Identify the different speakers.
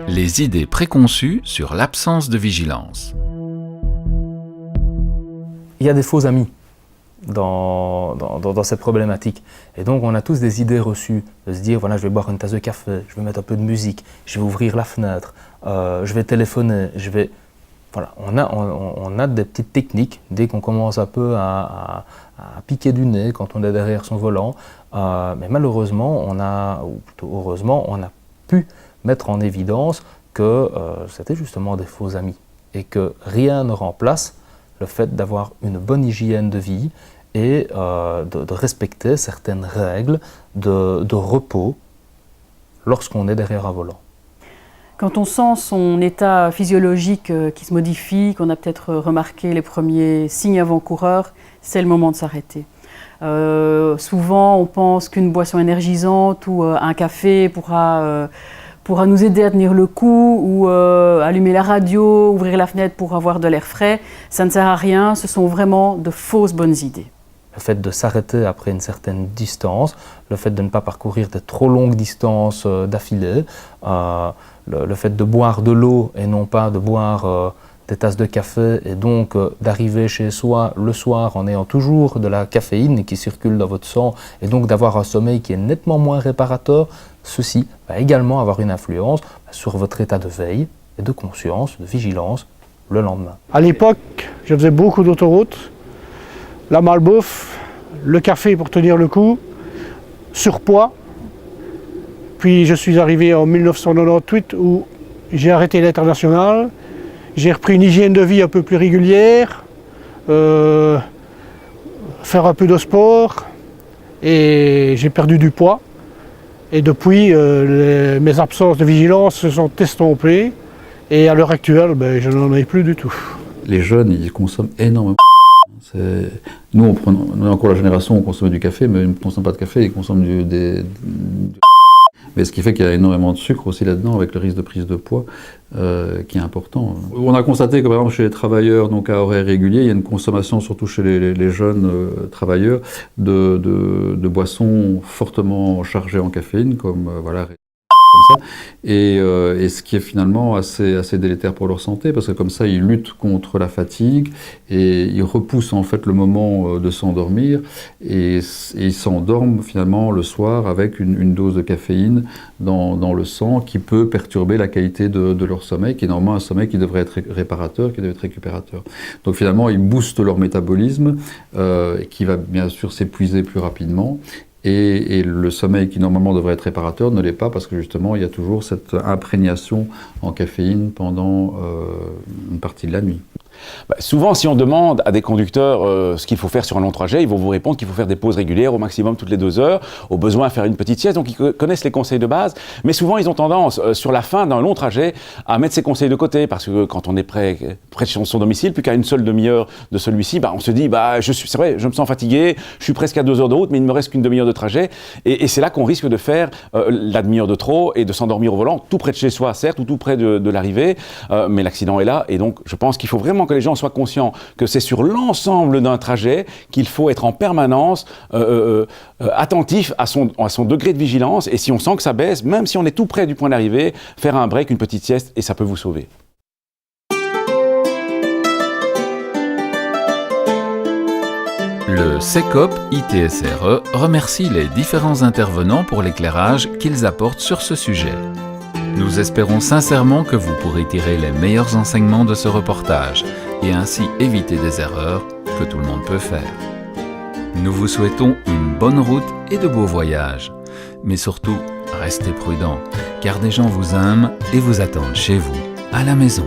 Speaker 1: Les idées préconçues sur l'absence de vigilance.
Speaker 2: Il y a des faux amis dans cette problématique. Et donc on a tous des idées reçues, de se dire voilà, je vais boire une tasse de café, je vais mettre un peu de musique, je vais ouvrir la fenêtre, je vais téléphoner, je vais... Voilà, on a des petites techniques dès qu'on commence un peu à piquer du nez quand on est derrière son volant. Mais malheureusement, ou plutôt heureusement, on a pu mettre en évidence que c'était justement des faux amis et que rien ne remplace le fait d'avoir une bonne hygiène de vie et de respecter certaines règles de repos lorsqu'on est derrière un volant.
Speaker 3: Quand on sent son état physiologique qui se modifie, qu'on a peut-être remarqué les premiers signes avant-coureurs, c'est le moment de s'arrêter. Souvent, on pense qu'une boisson énergisante ou un café pourra nous aider à tenir le coup, ou allumer la radio, ouvrir la fenêtre pour avoir de l'air frais. Ça ne sert à rien, ce sont vraiment de fausses bonnes idées.
Speaker 2: Le fait de s'arrêter après une certaine distance, le fait de ne pas parcourir de trop longues distances d'affilée, le fait de boire de l'eau et non pas de boire des tasses de café et donc d'arriver chez soi le soir en ayant toujours de la caféine qui circule dans votre sang et donc d'avoir un sommeil qui est nettement moins réparateur, ceci va également avoir une influence sur votre état de veille et de conscience, de vigilance le lendemain.
Speaker 4: À l'époque, je faisais beaucoup d'autoroutes. La malbouffe, le café pour tenir le coup, surpoids. Puis je suis arrivé en 1998 où j'ai arrêté l'international. J'ai repris une hygiène de vie un peu plus régulière, faire un peu de sport et j'ai perdu du poids. Et depuis, mes absences de vigilance se sont estompées et à l'heure actuelle, je n'en ai plus du tout.
Speaker 5: Les jeunes, ils consomment énormément. Nous, on est encore la génération où on consommait du café, mais ils ne consomment pas de café, ils consomment mais ce qui fait qu'il y a énormément de sucre aussi là-dedans, avec le risque de prise de poids qui est important. On a constaté que par exemple chez les travailleurs donc à horaires réguliers, il y a une consommation, surtout chez les jeunes travailleurs, de boissons fortement chargées en caféine, comme voilà, comme ça, et ce qui est finalement assez délétère pour leur santé, parce que comme ça, ils luttent contre la fatigue et ils repoussent en fait le moment de s'endormir et ils s'endorment finalement le soir avec une dose de caféine dans le sang qui peut perturber la qualité de leur sommeil, qui est normalement un sommeil qui devrait être réparateur, qui devrait être récupérateur. Donc finalement, ils boostent leur métabolisme qui va bien sûr s'épuiser plus rapidement. Et le sommeil qui normalement devrait être réparateur ne l'est pas parce que justement il y a toujours cette imprégnation en caféine pendant une partie de la nuit.
Speaker 6: Souvent, si on demande à des conducteurs ce qu'il faut faire sur un long trajet, ils vont vous répondre qu'il faut faire des pauses régulières, au maximum toutes les 2 heures, au besoin faire une petite sieste, donc ils connaissent les conseils de base, mais souvent ils ont tendance, sur la fin d'un long trajet, à mettre ces conseils de côté, parce que quand on est près de son domicile, plus qu'à une seule demi-heure de celui-ci, on se dit, c'est vrai, je me sens fatigué, je suis presque à 2 heures de route, mais il ne me reste qu'une demi-heure de trajet, et c'est là qu'on risque de faire la demi-heure de trop, et de s'endormir au volant, tout près de chez soi, certes, ou tout près de l'arrivée, mais l'accident est là, et donc je pense qu'il faut vraiment que les gens soient conscients que c'est sur l'ensemble d'un trajet qu'il faut être en permanence attentif à son degré de vigilance, et si on sent que ça baisse, même si on est tout près du point d'arrivée, faire un break, une petite sieste, et ça peut vous sauver.
Speaker 1: Le CECOP ITSRE remercie les différents intervenants pour l'éclairage qu'ils apportent sur ce sujet. Nous espérons sincèrement que vous pourrez tirer les meilleurs enseignements de ce reportage et ainsi éviter des erreurs que tout le monde peut faire. Nous vous souhaitons une bonne route et de beaux voyages. Mais surtout, restez prudents, car des gens vous aiment et vous attendent chez vous, à la maison.